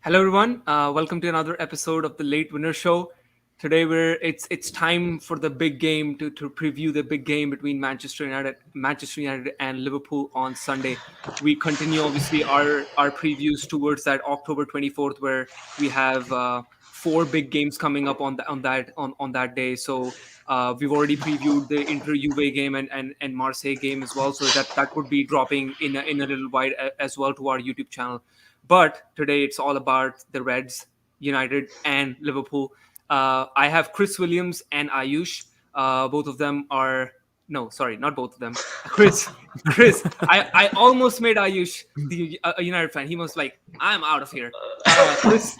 Hello, everyone. Welcome to another episode of the Late Winner Show. Today, it's time for the big game to preview the big game between Manchester United and Liverpool on Sunday. We continue obviously our previews towards that October 24th, where we have four big games coming up on that day. So we've already previewed the Inter Juve game and Marseille game as well. So that would be dropping in a little while as well to our YouTube channel. But today it's all about the Reds, United, and Liverpool. I have Chris Williams and Ayush. Both of them are no, sorry, not both of them. Chris. I almost made Ayush a United fan. He was like, "I'm out of here." Chris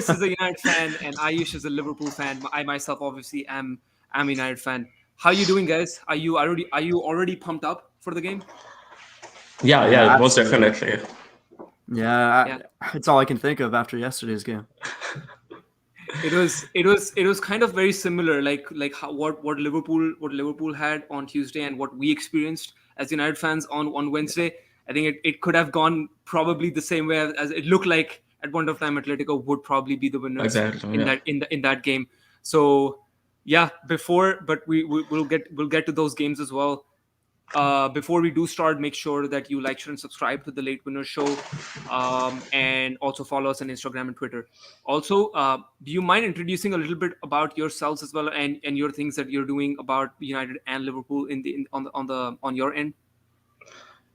is a United fan, and Ayush is a Liverpool fan. I myself obviously am a United fan. How you doing, guys? Are you already pumped up for the game? Yeah, most definitely. Yeah, it's all I can think of after yesterday's game. It was kind of very similar, like what Liverpool had on Tuesday and what we experienced as United fans on Wednesday. I think it could have gone probably the same way as it looked like at one of time. Atletico would probably be the winners in that game. So yeah, we'll get to those games as well. Before we do start, make sure that you like, share, and subscribe to the Late Winner Show, and also follow us on Instagram and Twitter. Also, do you mind introducing a little bit about yourselves as well and your things that you're doing about United and Liverpool on your end?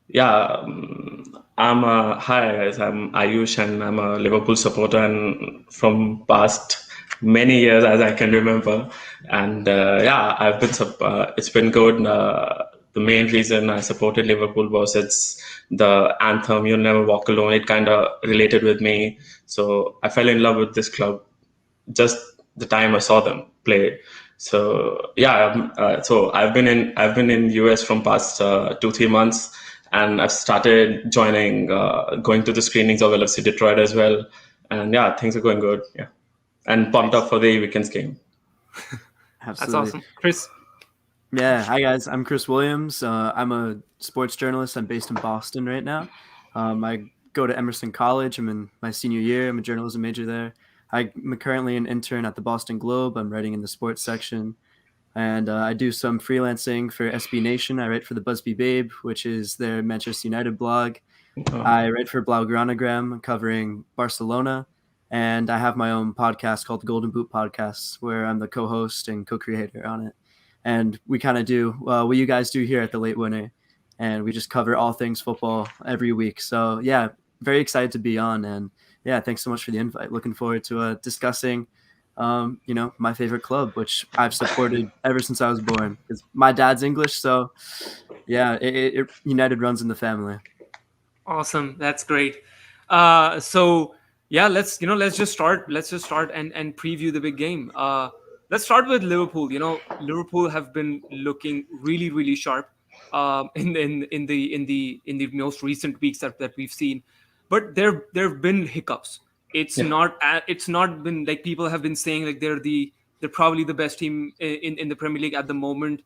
Yeah, hi guys. I'm Ayush, and I'm a Liverpool supporter, and from past many years as I can remember. And I've been. It's been good. The main reason I supported Liverpool was it's the anthem "You'll Never Walk Alone." It kind of related with me, so I fell in love with this club just the time I saw them play. So yeah, so I've been in US from past 2-3 months, and I've started going to the screenings of LFC Detroit as well. And yeah, things are going good. Yeah, and pumped up for the weekend's game. Absolutely. That's awesome, Chris. Yeah, hi guys. I'm Chris Williams. I'm a sports journalist. I'm based in Boston right now. I go to Emerson College. I'm in my senior year. I'm a journalism major there. I'm currently an intern at the Boston Globe. I'm writing in the sports section, and I do some freelancing for SB Nation. I write for the Busby Babe, which is their Manchester United blog. I write for 𝗕𝗲𝗏𝗏, covering Barcelona, and I have my own podcast called the Golden Boot Podcasts, where I'm the co-host and co-creator on it. And we kind of do what you guys do here at the Late Winner, and we just cover all things football every week. So yeah, very excited to be on, and yeah, thanks so much for the invite. Looking forward to discussing, my favorite club, which I've supported ever since I was born. Because my dad's English, so yeah, United runs in the family. Awesome, that's great. So yeah, let's just start and preview the big game. Let's start with Liverpool. Liverpool have been looking really, really sharp in the most recent weeks that we've seen, but there have been hiccups. It's not been like people have been saying like they're probably the best team in the Premier League at the moment,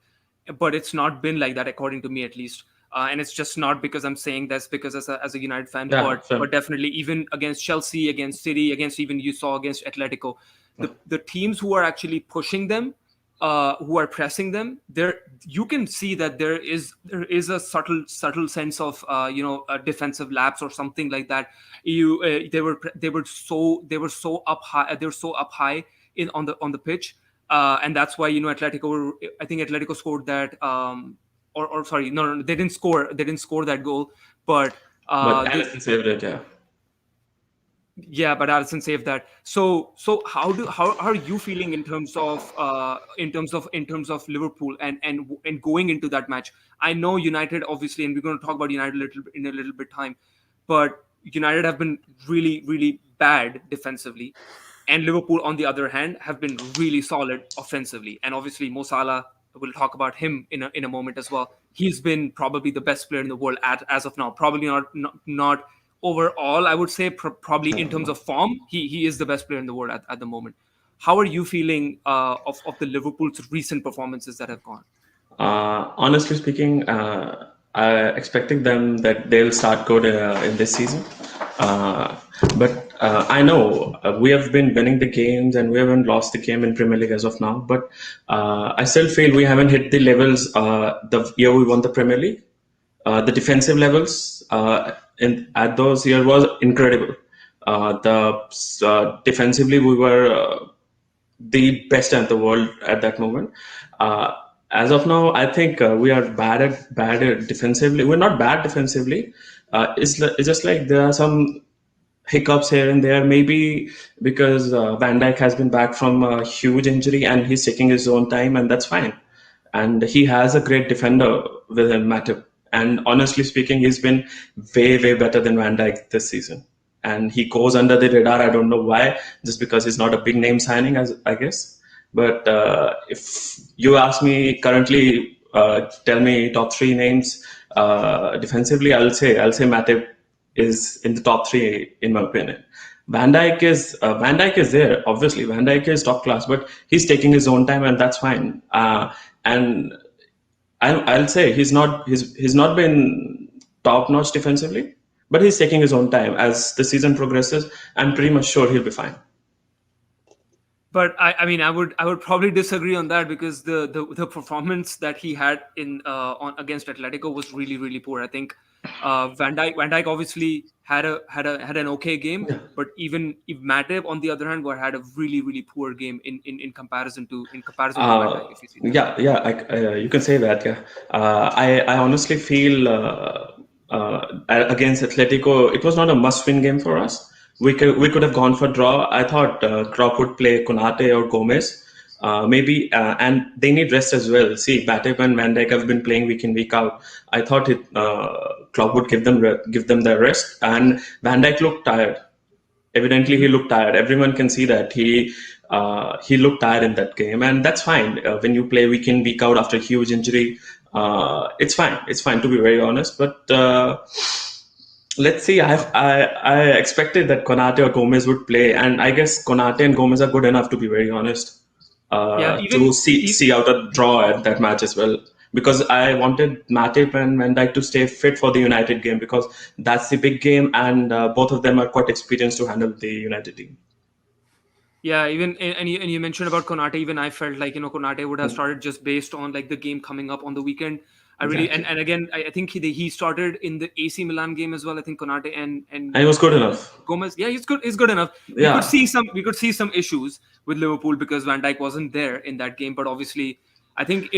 but it's not been like that according to me at least. And it's just not because I'm saying that's because as a United fan, but definitely even against Chelsea, against City, against even you saw against Atletico. The teams who are actually pushing them, who are pressing them, you can see that there is a subtle sense of a defensive lapse or something like that. They were so up high on the pitch, and that's why I think Atletico scored that. Or sorry, no, they didn't score that goal, but Alisson saved it. Yeah, but Alisson saved that. So how are you feeling in terms of Liverpool and going into that match? I know United obviously, and we're going to talk about United in a little bit time, but United have been really, really bad defensively, and Liverpool on the other hand have been really solid offensively. And obviously Mo Salah, we'll talk about him in a moment as well. He's been probably the best player in the world as of now. Probably not overall, I would say probably in terms of form, he is the best player in the world at the moment. How are you feeling of the Liverpool's recent performances that have gone? Honestly speaking, I expecting them that they'll start good in this season, but I know we have been winning the games and we haven't lost the game in Premier League as of now, but I still feel we haven't hit the levels the year we won the Premier League. The defensive levels at those years was incredible. Defensively we were the best in the world at that moment. As of now, I think we are bad at defensively. We're not bad defensively. It's just like there are some hiccups here and there, maybe because Van Dijk has been back from a huge injury and he's taking his own time, and that's fine. And he has a great defender with him, Matip. And honestly speaking, he's been way better than Van Dijk this season. And he goes under the radar. I don't know why, just because he's not a big name signing, as I guess. But if you ask me currently, tell me top three names defensively, I'll say Matip is in the top three in my opinion. Van Dijk is there. Obviously, Van Dijk is top class, but he's taking his own time, and that's fine. And I'll say he's not been top notch defensively, but he's taking his own time. As the season progresses, I'm pretty much sure he'll be fine. But I mean, I would probably disagree on that, because the performance that he had in on against Atletico was really poor. I think Van Dijk obviously had an okay game, but even if Matip on the other hand had a really poor game in comparison to Van Dijk. If you see that. You can say that. Yeah, I honestly feel against Atletico, it was not a must-win game for us. We could have gone for draw. I thought Klopp would play Konate or Gomez, maybe, and they need rest as well. See, Matip and Van Dijk have been playing week in week out. I thought Klopp would give them their rest, and Van Dijk looked tired. Evidently, he looked tired. Everyone can see that he looked tired in that game, and that's fine. When you play week in week out after a huge injury, it's fine. It's fine, to be very honest, but. Let's see. I expected that Konate or Gomez would play, and I guess Konate and Gomez are good enough, to be very honest, to see out a draw at that match as well. Because I wanted Matip and Van Dijk to stay fit for the United game, because that's the big game, and both of them are quite experienced to handle the United team. Yeah, even and you mentioned about Konate. Even I felt like Konate would have started just based on like the game coming up on the weekend. I really and again I think he started in the AC Milan game as well. I think Konate and he was good enough. Gomez, yeah, he's good enough. Yeah. We could see some issues with Liverpool because Van Dijk wasn't there in that game. But obviously, I think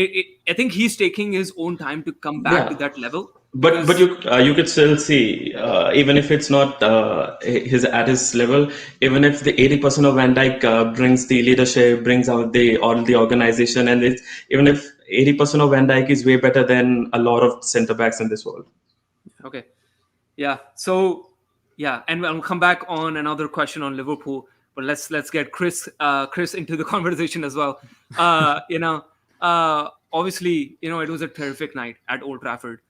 he's taking his own time to come back to that level. But you could still see, even if it's not at his level, even if the 80% of Van Dijk brings the leadership, brings out the organization, and even if 80% of Van Dijk is way better than a lot of centre backs in this world. Okay, yeah. So yeah, and we'll come back on another question on Liverpool, but let's get Chris into the conversation as well. Obviously, it was a terrific night at Old Trafford.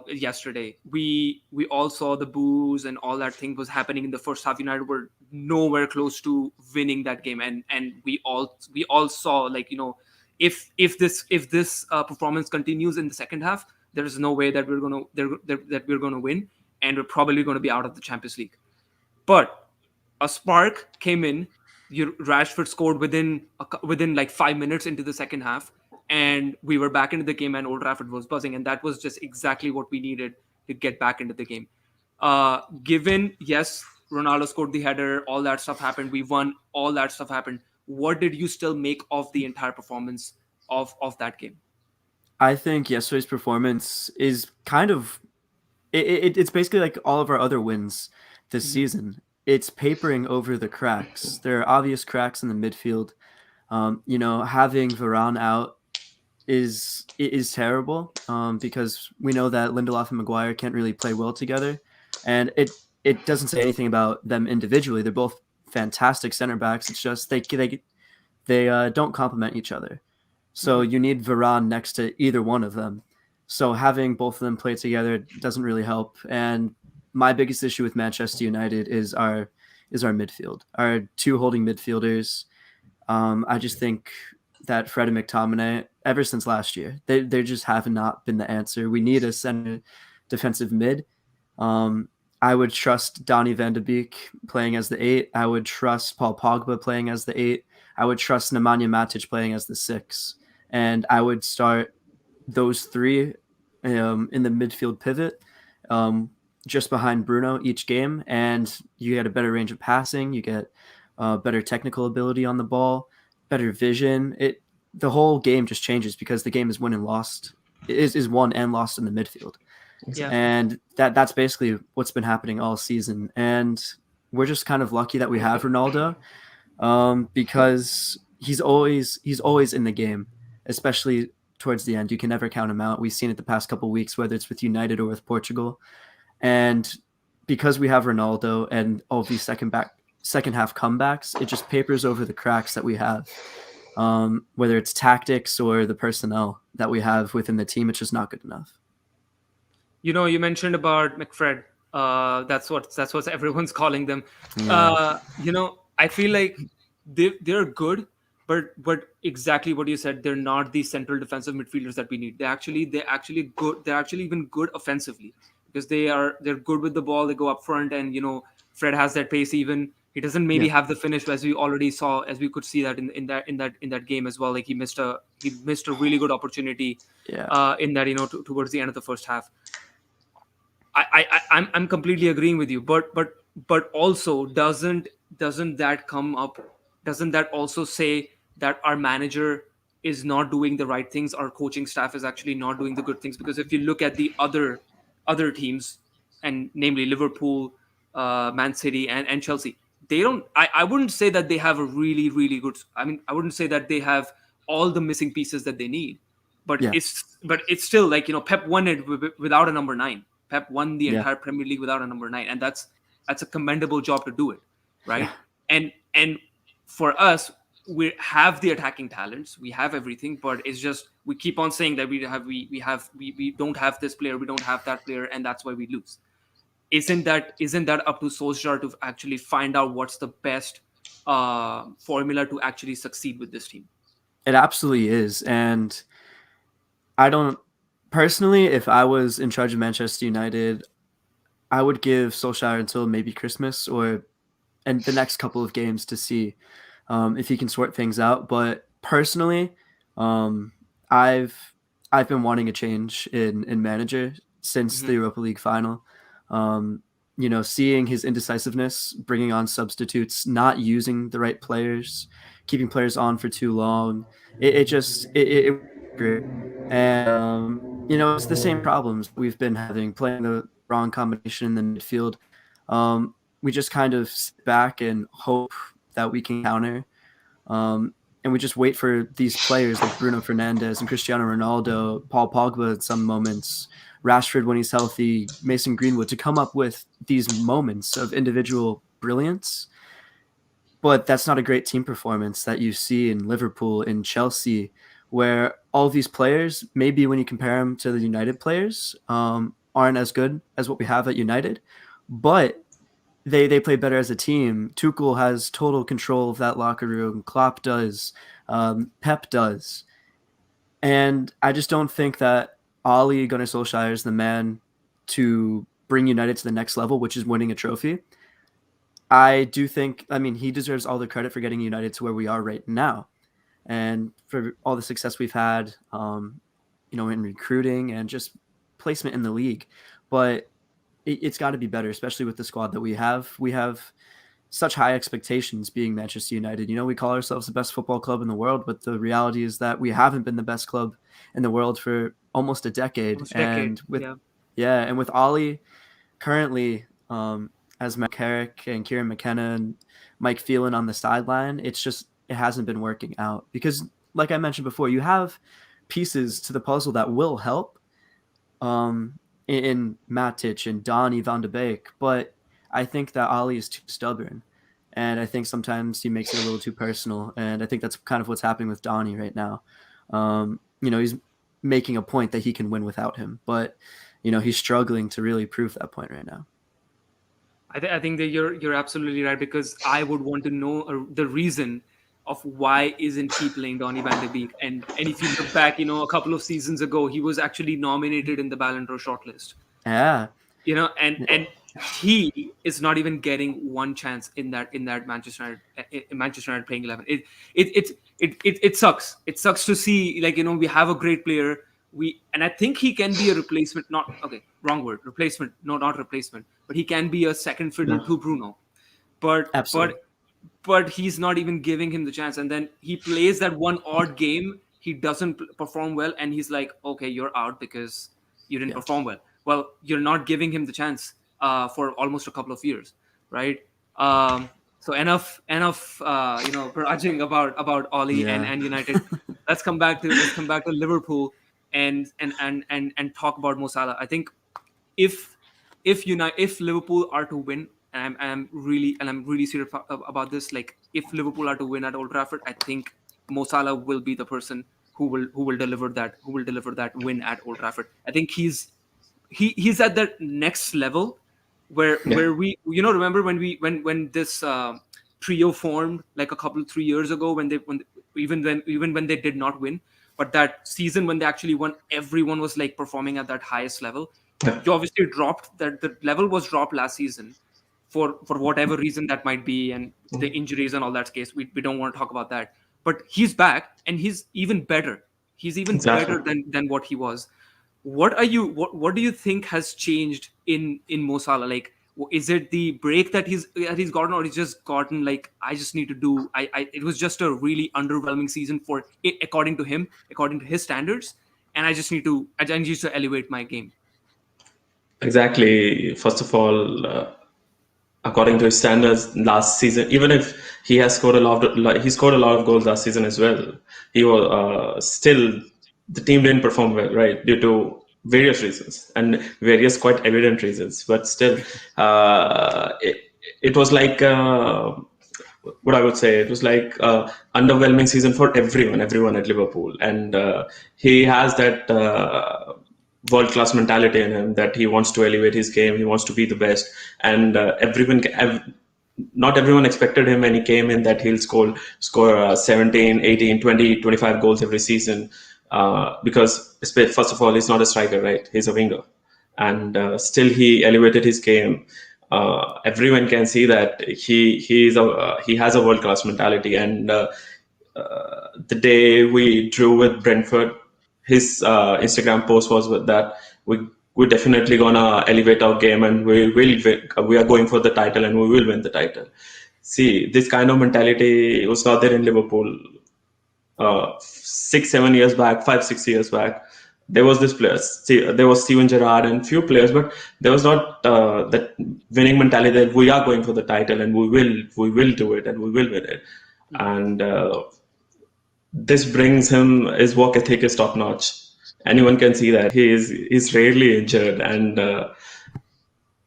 Yesterday, we all saw the boos and all that thing was happening in the first half. United were nowhere close to winning that game, and we all saw, like, if this performance continues in the second half, there is no way that we're gonna win, and we're probably going to be out of the Champions League. But a spark came in. Rashford scored within like 5 minutes into the second half, and we were back into the game, and Old Trafford was buzzing, and that was just exactly what we needed to get back into the game. Given, yes, Ronaldo scored the header, all that stuff happened, we won, all that stuff happened. What did you still make of the entire performance of that game? I think yesterday's performance is kind of it's basically like all of our other wins this season. It's papering over the cracks. There are obvious cracks in the midfield. Having Varane out is terrible because we know that Lindelof and Maguire can't really play well together, and it doesn't say anything about them individually. They're both fantastic center backs. It's just they don't complement each other. So you need Varane next to either one of them. So having both of them play together doesn't really help. And my biggest issue with Manchester United is our midfield, our two holding midfielders. I just think that Fred and McTominay, ever since last year, they just have not been the answer. We need a center defensive mid. I would trust Donny van de Beek playing as the 8. I would trust Paul Pogba playing as the 8. I would trust Nemanja Matic playing as the 6. And I would start those 3 in the midfield pivot, just behind Bruno each game. And you get a better range of passing. You get better technical ability on the ball, better vision. The whole game just changes because the game is won and lost. Is won and lost in the midfield. Yeah. And that's basically what's been happening all season. And we're just kind of lucky that we have Ronaldo, because he's always in the game, especially towards the end. You can never count him out. We've seen it the past couple of weeks, whether it's with United or with Portugal. And because we have Ronaldo and all these second half comebacks, it just papers over the cracks that we have. Whether it's tactics or the personnel that we have within the team, it's just not good enough. You mentioned about McFred. That's what everyone's calling them. Yeah. I feel like they're good, but exactly what you said, they're not the central defensive midfielders that we need. They're actually good. They're actually even good offensively because they're good with the ball. They go up front, and Fred has that pace. Even he doesn't maybe have the finish, as we already saw, as we could see that in that game as well. Like he missed a really good opportunity. In that towards the end of the first half. I'm completely agreeing with you, but also doesn't that come up? Doesn't that also say that our manager is not doing the right things? Our coaching staff is actually not doing the good things, because if you look at the other teams, and namely Liverpool, Man City, and Chelsea, they don't. I wouldn't say that they have a really really good. I mean, I wouldn't say that they have all the missing pieces that they need, but it's still like Pep won it without a number 9. Pep won the entire Premier League without a number 9, and that's a commendable job to do it, right? And for us, we have the attacking talents, we have everything, but it's just we keep on saying that we don't have this player, we don't have that player, and that's why we lose. Isn't that up to Solskjaer to actually find out what's the best formula to actually succeed with this team? It absolutely is, and I don't. Personally, if I was in charge of Manchester United, I would give Solskjaer until maybe Christmas and the next couple of games to see if he can sort things out. But personally, I've been wanting a change in manager since the Europa League final. Seeing his indecisiveness, bringing on substitutes, not using the right players, keeping players on for too long, it great. And it's the same problems we've been having, playing the wrong combination in the midfield. We just kind of sit back and hope that we can counter. And we just wait for these players like Bruno Fernandes and Cristiano Ronaldo, Paul Pogba at some moments, Rashford when he's healthy, Mason Greenwood, to come up with these moments of individual brilliance. But that's not a great team performance that you see in Liverpool, in Chelsea, where all these players, maybe when you compare them to the United players, aren't as good as what we have at United, but they play better as a team. Tuchel has total control of that locker room. Klopp does. Pep does. And I just don't think that Ole Gunnar Solskjaer is the man to bring United to the next level, which is winning a trophy. I do think, he deserves all the credit for getting United to where we are right now, and for all the success we've had, in recruiting and just placement in the league. But it's got to be better, especially with the squad that we have. We have such high expectations being Manchester United. We call ourselves the best football club in the world, but the reality is that we haven't been the best club in the world for almost a decade. And with Ole currently, as Matt Carrick and Kieran McKenna and Mike Phelan on the sideline, it hasn't been working out because, like I mentioned before, you have pieces to the puzzle that will help in Matic and Donny van de Beek, but I think that Ole is too stubborn, and I think sometimes he makes it a little too personal, and I think that's kind of what's happening with Donny right now. He's making a point that he can win without him, but he's struggling to really prove that point right now. I think that you're absolutely right, because I would want to know the reason of why isn't he playing Donny van de Beek. And if you look back, a couple of seasons ago, he was actually nominated in the Ballon d'Or shortlist. Yeah. And he is not even getting one chance in that Manchester United playing 11. It sucks. It sucks to see, like, we have a great player. And I think he can be a replacement. Not okay, wrong word. Replacement. No, not replacement. But he can be a second fiddle Yeah. to Bruno. But Absolutely. he's not even giving him the chance. And then he plays that one odd game. He doesn't perform well, and he's like, okay, you're out because you didn't Yeah. perform well. Well, you're not giving him the chance for almost a couple of years, right? So enough, barraging about Ollie Yeah. and United. Let's come back to Liverpool and talk about Mo Salah. I think if if Liverpool are to win, and I'm really serious about this, like if Liverpool are to win at Old Trafford, I think Mo Salah will be the person who will deliver that win at Old Trafford. I think he's at that next level Yeah. where we, remember when this trio formed like a couple 3 years ago, even when they did not win, but that season when they actually won, everyone was like performing at that highest level. Yeah. You obviously dropped that the level was dropped last season for whatever reason that might be, and the injuries and all that case. We don't want to talk about that, but he's back and he's even better. He's even Exactly. better than what he was. What do you think has changed in Mo Salah? Like, is it the break that he's gotten, or he's just gotten like, I just need to do, it was just a really underwhelming season for it, according to him, according to his standards, and I just need to elevate my game. Exactly. First of all, according to his standards last season, even if he has scored he scored a lot of goals last season as well. He was still, the team didn't perform well, right, due to various reasons and various quite evident reasons. But still, it was like what I would say. It was like underwhelming season for everyone at Liverpool, and he has that world class mentality in him that he wants to elevate his game. He wants to be the best, and not everyone expected him when he came in that he'll score 17, 18, 20, 25 goals every season. Because first of all, he's not a striker, right? He's a winger, and still he elevated his game. Everyone can see that he has a world class mentality, and the day we drew with Brentford, his Instagram post was with that we're definitely gonna elevate our game, and we are going for the title, and we will win the title. See, this kind of mentality was not there in Liverpool 6-7 years back, 5-6 years back. There was this player, there was Steven Gerrard and few players, but there was not that winning mentality that we are going for the title and we will do it and we will win it. And this brings him, his work ethic is top notch. Anyone can see that he's rarely injured, and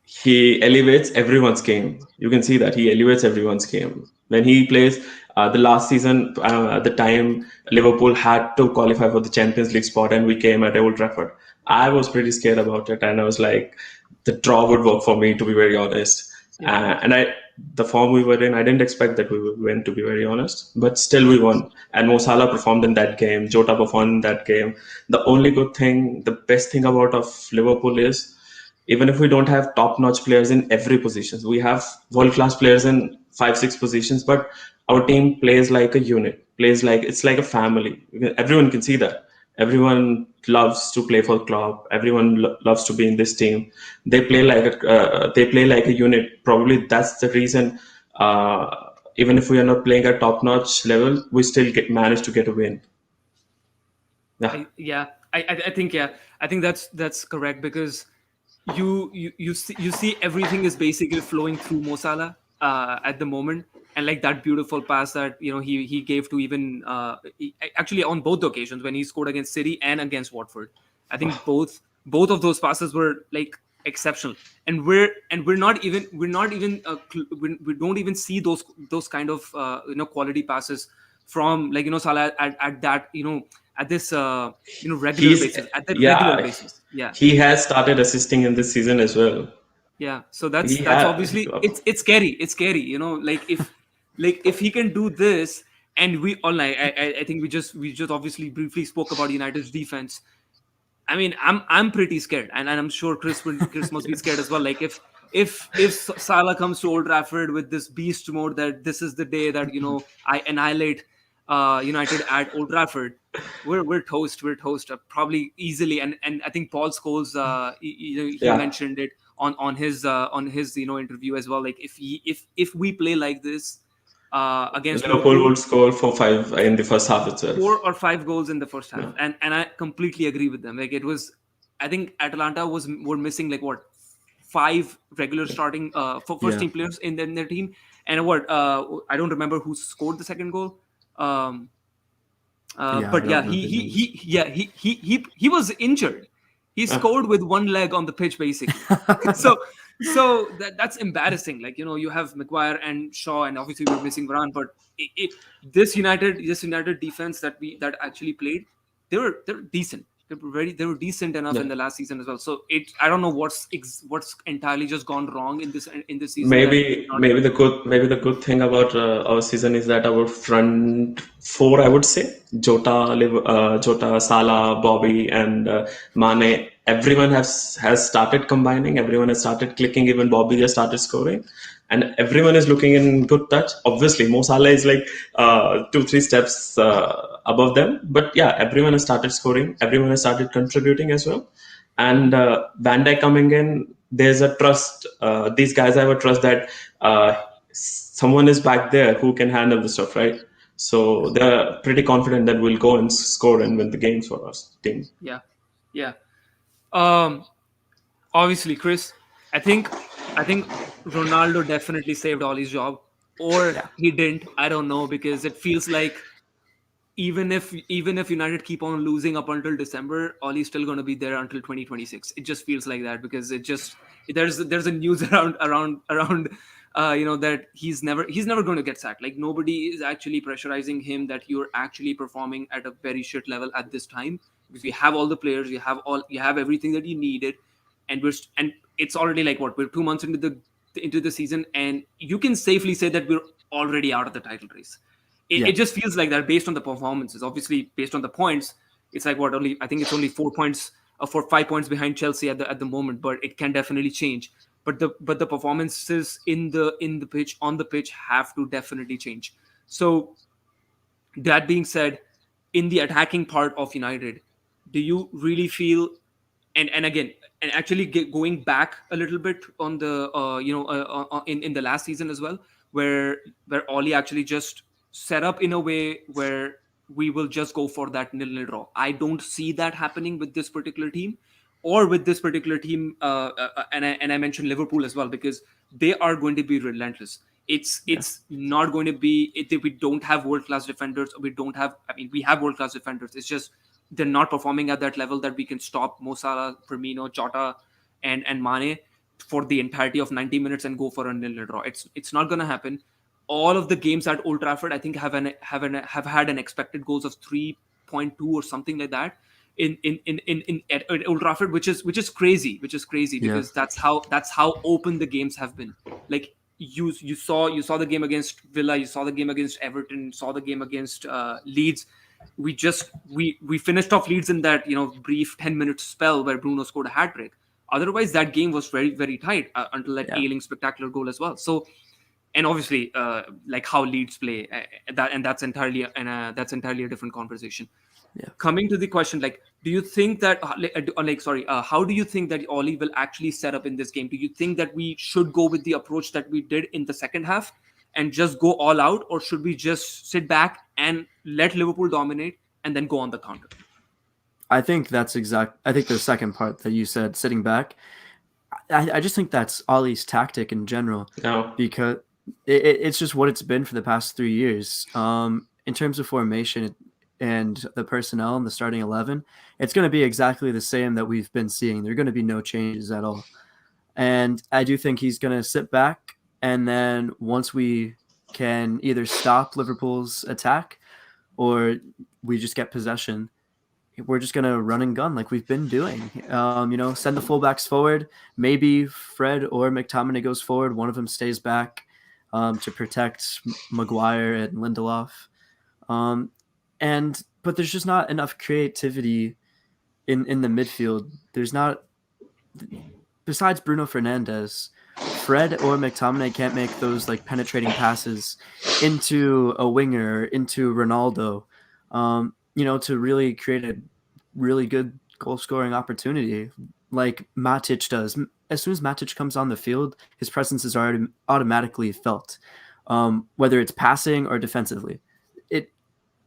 he elevates everyone's game. You can see that he elevates everyone's game when he plays. The last season, at the time Liverpool had to qualify for the Champions League spot, and we came at Old Trafford. I was pretty scared about it, and I was like, the draw would work for me, to be very honest. The form we were in, I didn't expect that we would win, to be very honest. But still, we won. And Mo Salah performed in that game. Jota performed in that game. The only good thing, the best thing about of Liverpool is, even if we don't have top-notch players in every position, we have world-class players in 5-6 positions. But our team plays like a unit. Plays like it's like a family. Everyone can see that. Everyone loves to play for club. Everyone loves to be in this team. They play like a unit. Probably that's the reason. Even if we are not playing at top-notch level, we still manage to get a win. Yeah, I think that's correct, because you see everything is basically flowing through Mo Salah at the moment, and like that beautiful pass that he gave to even actually on both occasions when he scored against City and against Watford. I think both of those passes were like exceptional, and we don't even see those kind of quality passes from, like, Salah at that, at this regular He's basis, at that regular yeah. basis. Yeah. He has started assisting in this season as well. Yeah, so that's He that's has. obviously, it's scary. It's scary, like if he can do this, and we all, like, I think we just obviously briefly spoke about United's defense. I mean, I'm pretty scared, and I'm sure Chris must be scared as well. Like, if Salah comes to Old Trafford with this beast mode that this is the day that I annihilate United at Old Trafford, we're toast. We're toast probably easily. And I think Paul Scholes he Yeah. mentioned it on his interview as well. Like if we play like this against Liverpool Liverpool, would score 4-5 in the first half itself. 4 or 5 goals in the first half, Yeah. and I completely agree with them. Like it was, I think Atalanta were missing like what 5 regular starting first team players in their team, and what I don't remember who scored the second goal. Um, but I yeah, don't know the names. he was injured. He scored with one leg on the pitch, basically. so that's embarrassing. Like you have Maguire and Shaw, and obviously we're missing Varane. But this United defense that actually played, they were decent. They were decent enough in the last season as well. So I don't know what's entirely just gone wrong in this season that we're not. Maybe the good thing about our season is that our front four, I would say, Jota, Salah, Bobby, and Mane. Everyone has started combining. Everyone has started clicking. Even Bobby has started scoring, and everyone is looking in good touch. Obviously, Mo Salah is like 2-3 steps above them, but yeah, everyone has started scoring. Everyone has started contributing as well. And Van Dijk coming in, there's a trust. These guys have a trust that someone is back there who can handle the stuff, right? So they're pretty confident that we'll go and score and win the games for us team. Yeah. Obviously, Chris, I think Ronaldo definitely saved Ollie's job, or he didn't. I don't know, because it feels like even if United keep on losing up until December, Ollie's still going to be there until 2026. It just feels like that, because there's a news around that he's never going to get sacked. Like nobody is actually pressurizing him that you're actually performing at a very shit level at this time, because you have all the players, you have everything that you needed, and it's already like we're 2 months into the season, and you can safely say that we're already out of the title race. It just feels like that based on the performances. Obviously, based on the points, it's like I think it's only 4 points, 5 points behind Chelsea at the moment, but it can definitely change. But the performances on the pitch have to definitely change. So that being said, in the attacking part of United, do you really feel, and again, and actually going back a little bit on the in the last season as well, where Ollie actually just set up in a way where we will just go for that 0-0 draw. I don't see that happening with this particular team, and I mentioned Liverpool as well, because they are going to be relentless. It's not going to be, if we don't have world class defenders, we have world class defenders. It's just they're not performing at that level that we can stop Mo Salah, Firmino, Jota, and Mane for the entirety of 90 minutes and go for a 0-0 draw. It's not going to happen. All of the games at Old Trafford, I think, have had an expected goals of 3.2 or something like that at Old Trafford, which is crazy, because that's how open the games have been. Like you saw the game against Villa, you saw the game against Everton, you saw the game against Leeds. We finished off Leeds in that brief 10-minute spell where Bruno scored a hat trick. Otherwise, that game was very, very tight until that Ayling spectacular goal as well. So, and obviously, like how Leeds play, that's entirely a different conversation. Coming to the question, like, do you think that how do you think that Ollie will actually set up in this game? Do you think that we should go with the approach that we did in the second half and just go all out, or should we just sit back and let Liverpool dominate and then go on the counter? I think the second part that you said, sitting back, I just think that's Ollie's tactic in general, because it's just what it's been for the past 3 years. In terms of formation and the personnel in the starting 11, it's going to be exactly the same that we've been seeing. There are going to be no changes at all. And I do think he's going to sit back, and then once we can either stop Liverpool's attack or we just get possession, we're just going to run and gun like we've been doing. Send the fullbacks forward. Maybe Fred or McTominay goes forward. One of them stays back to protect Maguire and Lindelof. But there's just not enough creativity in the midfield. There's not, besides Bruno Fernandes, Fred or McTominay can't make those like penetrating passes into a winger, into Ronaldo, to really create a really good goal scoring opportunity like Matic does. As soon as Matic comes on the field, his presence is already automatically felt, whether it's passing or defensively.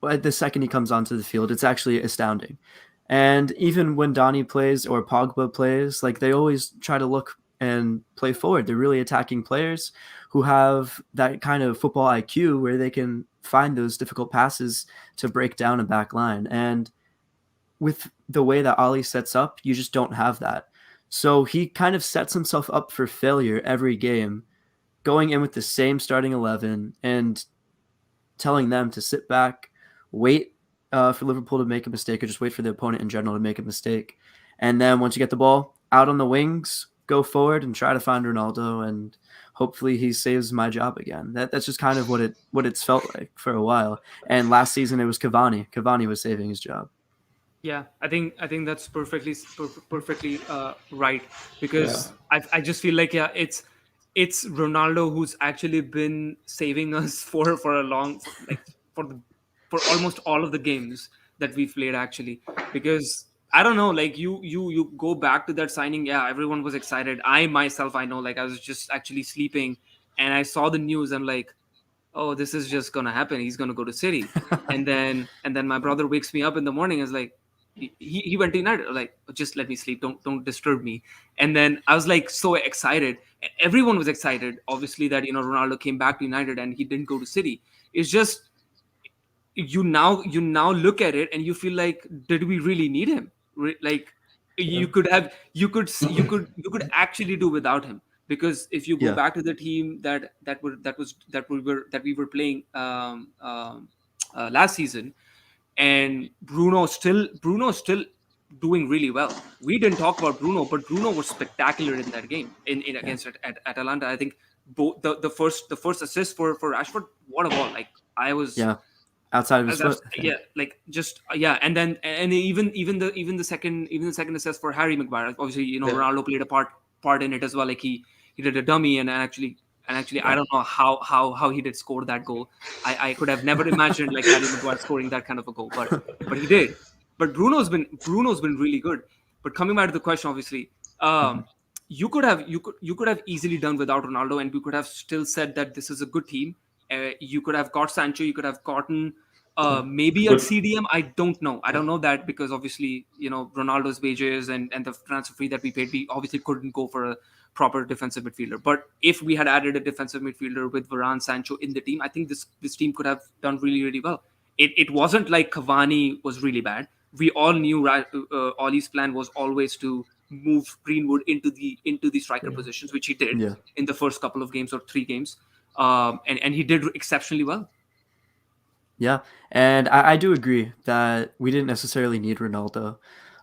The second he comes onto the field, it's actually astounding. And even when Donny plays or Pogba plays, like they always try to look and play forward. They're really attacking players who have that kind of football IQ where they can find those difficult passes to break down a back line. And with the way that Ollie sets up, you just don't have that. So he kind of sets himself up for failure every game, going in with the same starting 11 and telling them to sit back, wait for Liverpool to make a mistake, or just wait for the opponent in general to make a mistake. And then once you get the ball out on the wings, go forward and try to find Ronaldo, and hopefully he saves my job again. That's just kind of what it's felt like for a while. And last season it was Cavani. Cavani was saving his job. Yeah, I think that's perfectly right, because I just feel like it's Ronaldo who's actually been saving us for a long, like for almost all of the games that we've played, actually. Because I don't know, like you go back to that signing, yeah, everyone was excited. I myself, I know, like I was just actually sleeping and I saw the news. I'm like, oh, this is just gonna happen. He's gonna go to City, and then my brother wakes me up in the morning. Is like, he went to United. Like, just let me sleep. Don't disturb me. And then I was like so excited. Everyone was excited, obviously, that Ronaldo came back to United and he didn't go to City. It's just you now look at it and you feel like, did we really need him? Like you could actually do without him. Because if you go back to the team that we were playing last season, and Bruno's still doing really well. We didn't talk about Bruno, but Bruno was spectacular in that game in against at Atalanta. I think both the first assist for Rashford, what a ball! Like I was outside of his foot. And then even the second assist for Harry Maguire. Obviously, Ronaldo played a part in it as well. Like he did a dummy and actually I don't know how he did score that goal. I could have never imagined like Harry Maguire scoring that kind of a goal, but he did. But Bruno's been really good. But coming back to the question, obviously, you could have easily done without Ronaldo, and we could have still said that this is a good team. You could have got Sancho, you could have gotten maybe a CDM. I don't know that, because obviously Ronaldo's wages and the transfer fee that we paid, we obviously couldn't go for a proper defensive midfielder. But if we had added a defensive midfielder with Varane, Sancho in the team, I think this team could have done really, really well. It wasn't like Cavani was really bad. We all knew Ollie's plan was always to move Greenwood into the striker positions, which he did in the first couple of games or 3 games, and he did exceptionally well. Yeah, and I do agree that we didn't necessarily need Ronaldo.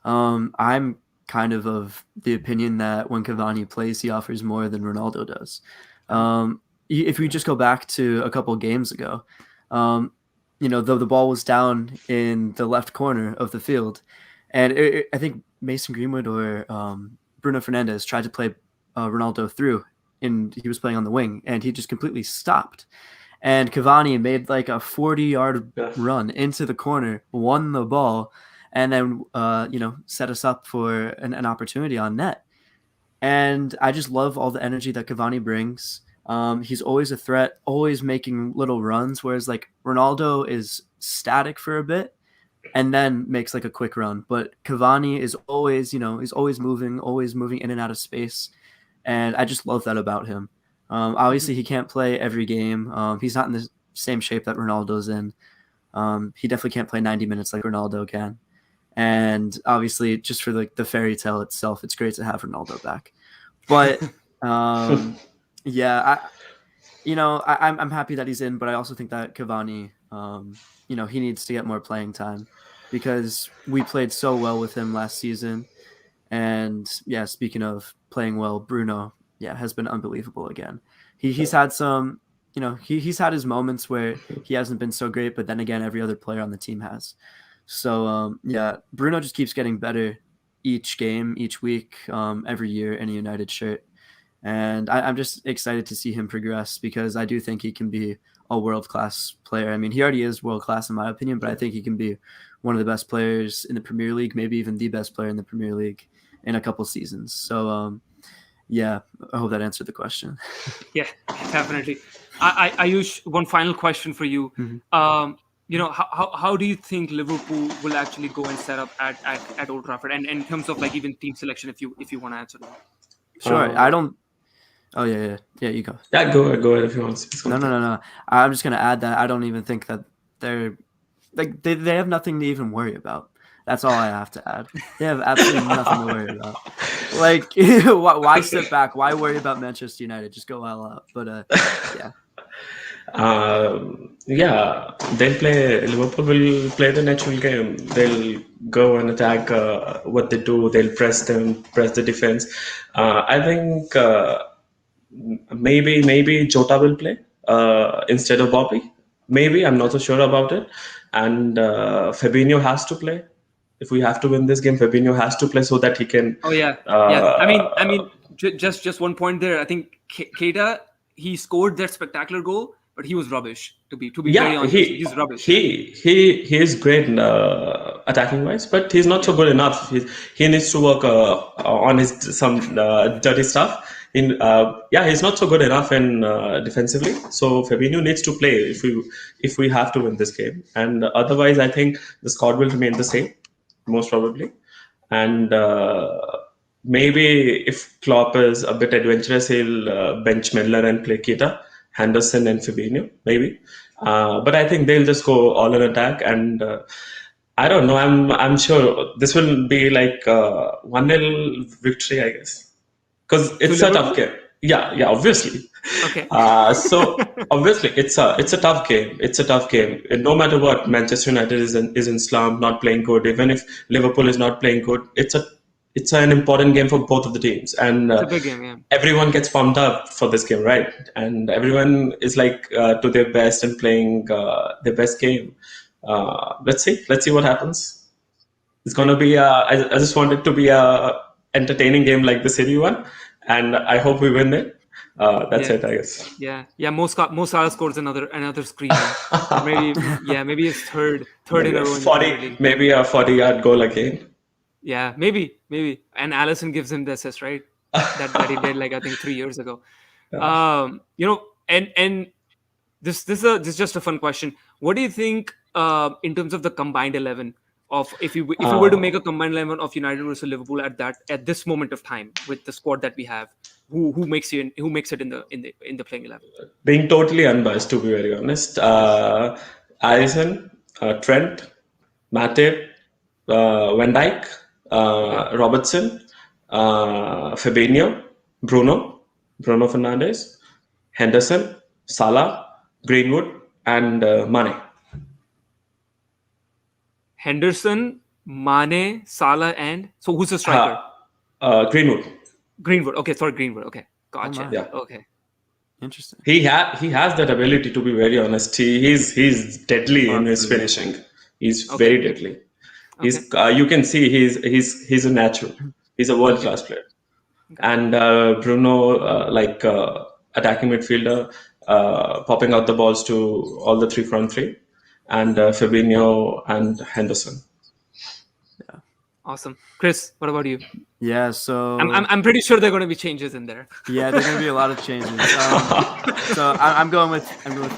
I'm kind of the opinion that when Cavani plays, he offers more than Ronaldo does. If we just go back to a couple games ago, the ball was down in the left corner of the field, and I think Mason Greenwood or Bruno Fernandes tried to play Ronaldo through, and he was playing on the wing, and he just completely stopped. And Cavani made like a 40-yard run into the corner, won the ball, and then set us up for an opportunity on net. And I just love all the energy that Cavani brings. He's always a threat, always making little runs, whereas like Ronaldo is static for a bit and then makes like a quick run. But Cavani is always, he's always moving in and out of space. And I just love that about him. Obviously, he can't play every game. He's not in the same shape that Ronaldo's in. He definitely can't play 90 minutes like Ronaldo can. And obviously, just for the fairy tale itself, it's great to have Ronaldo back. But I'm happy that he's in. But I also think that Cavani, he needs to get more playing time, because we played so well with him last season. And yeah, speaking of playing well, Bruno, has been unbelievable again. He's had some, he's had his moments where he hasn't been so great, but then again, every other player on the team has. So Bruno just keeps getting better each game, each week, every year in a United shirt. And I'm just excited to see him progress because I do think he can be a world-class player. I mean, he already is world-class in my opinion, but I think he can be one of the best players in the Premier League, maybe even the best player in the Premier League in a couple seasons. So, yeah, I hope that answered the question. Yeah, definitely. Ayush, one final question for you. How do you think Liverpool will actually go and set up at Old Trafford, and in terms of like even team selection, if you want to answer that? Sure. I don't. Oh yeah. You go. Yeah, go ahead if you want. No. I'm just gonna add that I don't even think that they're like they have nothing to even worry about. That's all I have to add. They have absolutely nothing to worry about. Like, why sit back? Why worry about Manchester United? Just go all out. But yeah. They'll play. Liverpool will play the natural game. They'll go and attack. What they do, they'll press the defense. I think maybe Jota will play instead of Bobby. Maybe, I'm not so sure about it. And Fabinho has to play. If we have to win this game, Fabinho has to play so that he can. Oh yeah. I mean, just one point there. I think Keita, he scored that spectacular goal, but he was rubbish. To be very honest, he's rubbish. He is great attacking wise, but he's not so good enough. He needs to work on his some dirty stuff. He's not so good enough in defensively. So Fabinho needs to play if we have to win this game. And otherwise, I think the squad will remain the same, most probably. And maybe if Klopp is a bit adventurous, he'll bench Milner and play Keita, Henderson and Fabinho, maybe. But I think they'll just go all in attack. And I don't know. I'm sure this will be like 1-0 victory, I guess. Because it's a tough game. Yeah, obviously. Okay. So obviously it's a tough game. It's a tough game. And no matter what, Manchester United is in slump, not playing good. Even if Liverpool is not playing good, it's an important game for both of the teams. And it's a big game, yeah. Everyone gets pumped up for this game, right? And everyone is like to their best and playing their best game. Let's see what happens. It's gonna be. I just want it to be a entertaining game like the City one, and I hope we win it. That's it, I guess. Yeah. Mo Salah scores another screamer. maybe his third in a row. 40, maybe a 40-yard goal again. Yeah, maybe. And Alisson gives him the assist, right? that he did like I think 3 years ago. Yeah. And this is just a fun question. What do you think in terms of the combined 11? Of if you were to make a combined 11 of United versus Liverpool at this moment of time with the squad that we have, who makes it in the playing 11? Being totally unbiased, to be very honest, Alisson, Trent, Matip, Van Dijk, Robertson, Fabinho, Bruno Fernandes, Henderson, Salah, Greenwood, and Mane. Henderson, Mane, Salah, and so who's the striker? Greenwood. Okay, sorry, Greenwood. Okay, gotcha. Yeah. Okay. Interesting. He has that ability, to be very honest. He's deadly in his finishing. He's very deadly. You can see he's a natural. He's a world class player. Okay. And Bruno, attacking midfielder, popping out the balls to all the 3-front-3. And Fabinho and Henderson. Yeah. Awesome. Chris, what about you? Yeah, so I'm pretty sure there are going to be changes in there. Yeah, there's going to be a lot of changes. So I'm going with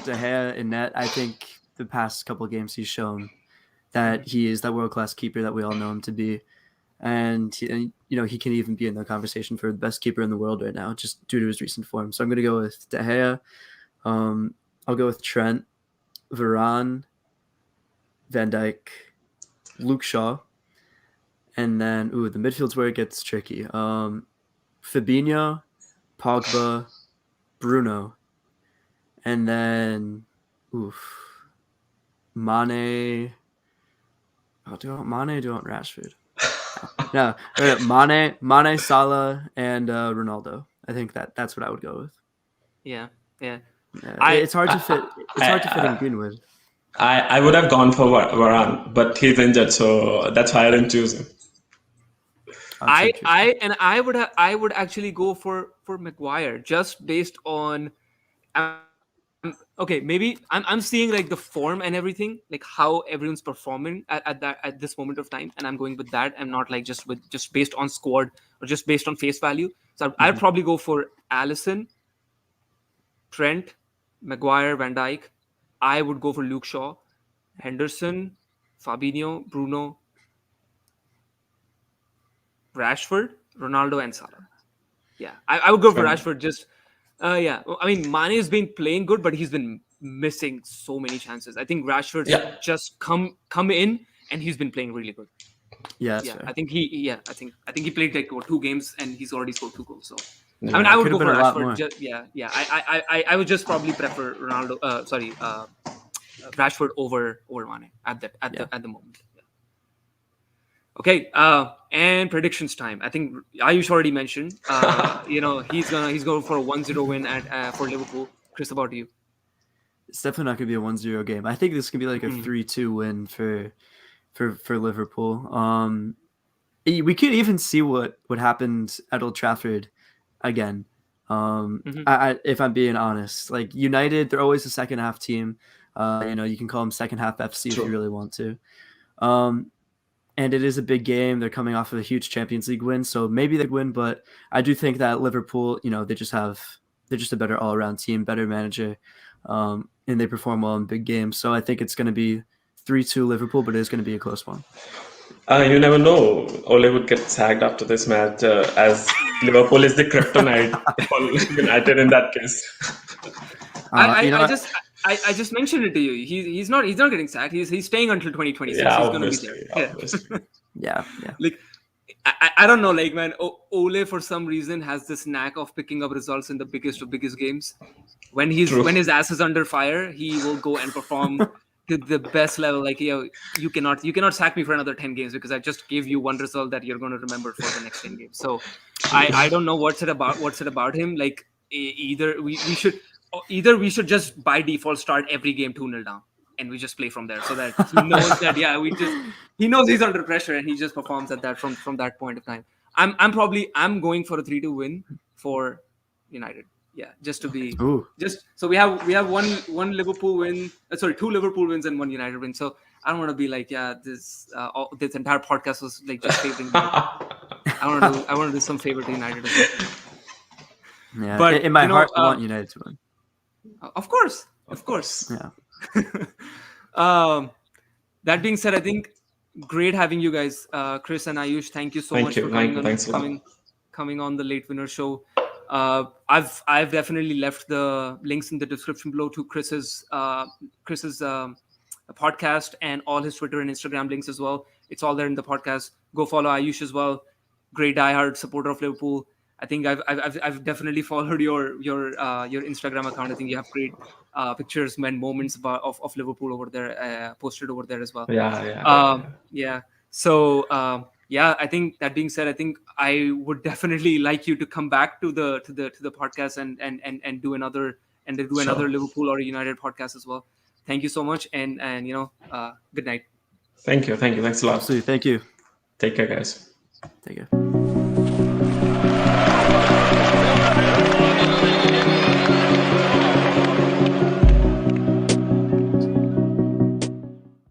De Gea in net. I think the past couple of games he's shown that he is that world-class keeper that we all know him to be, and he can even be in the conversation for the best keeper in the world right now, just due to his recent form. So I'm going to go with De Gea. I'll go with Trent, Varane, Van Dijk, Luke Shaw, and then the midfield's where it gets tricky. Fabinho, Pogba, Bruno, and then Mane. Do I want Rashford? No, Mane, Salah, and Ronaldo. I think that's what I would go with. Yeah. It's hard to fit. It's hard to fit in Greenwood. I would have gone for Varane, but he's injured, so that's why I didn't choose him. I would actually go for for Maguire just based on. Okay, maybe I'm seeing like the form and everything, like how everyone's performing at this moment of time, and I'm going with that. I'm not like just based on squad or just based on face value. So I'd probably go for Allison, Trent, Maguire, Van Dijk. I would go for Luke Shaw, Henderson, Fabinho, Bruno, Rashford, Ronaldo, and Salah. Yeah, I would go for Rashford. Just yeah. I mean, Mane has been playing good, but he's been missing so many chances. I think Rashford's just come in and he's been playing really good. Yeah, Yeah. fair. I think he played like 2 games and he's already scored 2 goals. So I mean, I would go for Rashford. I would just probably prefer Ronaldo. Rashford over Mane at the moment. Yeah. Okay, and predictions time. I think Ayush already mentioned. He's going for a 1-0 win for Liverpool. Chris, about you? It's definitely not going to be a 1-0 game. I think this can be like a 3-2 win for Liverpool. We could even see what happened at Old Trafford again. If I'm being honest, like United, they're always a second half team. You can call them second half FC if you really want to. And it is a big game. They're coming off of a huge Champions League win, so maybe they win. But I do think that Liverpool, they're just a better all around team, better manager, and they perform well in big games. So I think it's going to be 3-2 Liverpool, but it is going to be a close one. You never know. Ole would get sacked after this match, as Liverpool is the kryptonite for United in that case. I just mentioned it to you. He's not getting sacked. He's staying until 2026. Yeah, he's going to be there. Yeah. Like I don't know, like man, Ole for some reason has this knack of picking up results in the biggest of biggest games. When his ass is under fire, he will go and perform to the best level. Like you cannot sack me for another 10 games because I just gave you one result that you're going to remember for the next 10 games. So I don't know what's it about him. Like either we should just by default start every game 2-0 down and we just play from there, so that he knows that he knows he's under pressure and he just performs at that from that point of time. I'm going for a 3-2 win for United. Yeah, just to be so we have one Liverpool win. 2 Liverpool wins and 1 United win. So I don't want to be like this entire podcast was like just favoring. I want to do some favor to United as well. Yeah, but in my heart, I want United to win. Of course. Yeah. That being said, I think great having you guys, Chris and Ayush. Thank you so much for coming on the Late Winner Show. I've definitely left the links in the description below to Chris's podcast and all his Twitter and Instagram links as well. It's all there in the podcast. Go follow Ayush as well. Great diehard supporter of Liverpool. I think I've definitely followed your Instagram account. I think you have great pictures and moments of Liverpool over there, posted over there as well. Yeah. So I think that being said, I think I would definitely like you to come back to the podcast and do another Liverpool or United podcast as well. Thank you so much, and good night. Thank you. Thanks a lot. Absolutely. Thank you. Take care, guys. Take care.